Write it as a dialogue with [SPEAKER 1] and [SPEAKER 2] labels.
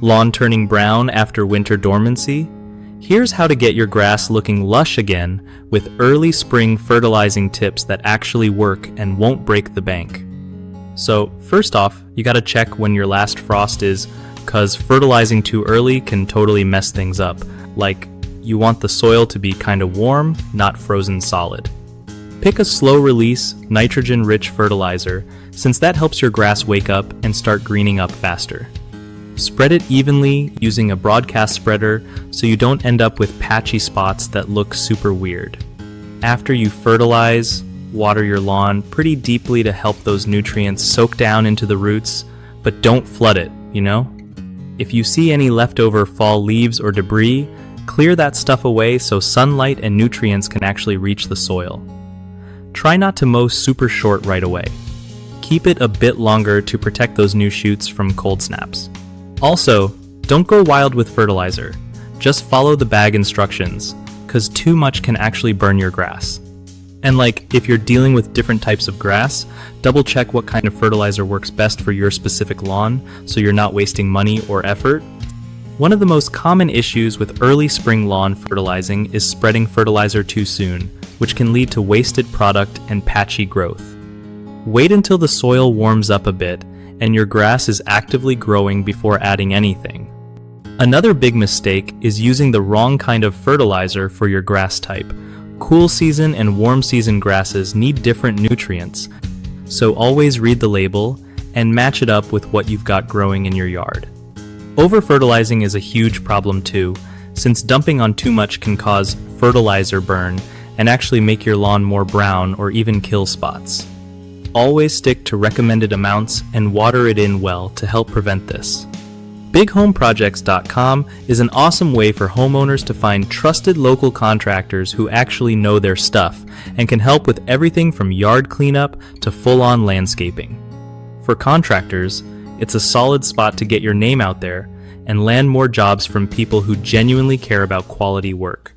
[SPEAKER 1] Lawn turning brown after winter dormancy? Here's how to get your grass looking lush again with early spring fertilizing tips that actually work and won't break the bank. So first off, you gotta check when your last frost is, cause fertilizing too early can totally mess things up. Like, you want the soil to be kinda warm, not frozen solid. Pick a slow release, nitrogen-rich fertilizer, since that helps your grass wake up and start greening up faster. Spread it evenly using a broadcast spreader so you don't end up with patchy spots that look super weird. After you fertilize, water your lawn pretty deeply to help those nutrients soak down into the roots, but don't flood it, you know? If you see any leftover fall leaves or debris, clear that stuff away so sunlight and nutrients can actually reach the soil. Try not to mow super short right away. Keep it a bit longer to protect those new shoots from cold snaps. Also, don't go wild with fertilizer. Just follow the bag instructions, cause too much can actually burn your grass. And if you're dealing with different types of grass, double check what kind of fertilizer works best for your specific lawn so you're not wasting money or effort. One of the most common issues with early spring lawn fertilizing is spreading fertilizer too soon, which can lead to wasted product and patchy growth. Wait until the soil warms up a bit and your grass is actively growing before adding anything. Another big mistake is using the wrong kind of fertilizer for your grass type. Cool season and warm season grasses need different nutrients, so always read the label and match it up with what you've got growing in your yard. Over-fertilizing is a huge problem too, since dumping on too much can cause fertilizer burn and actually make your lawn more brown or even kill spots. Always stick to recommended amounts and water it in well to help prevent this. BigHomeProjects.com is an awesome way for homeowners to find trusted local contractors who actually know their stuff and can help with everything from yard cleanup to full-on landscaping. For contractors, it's a solid spot to get your name out there and land more jobs from people who genuinely care about quality work.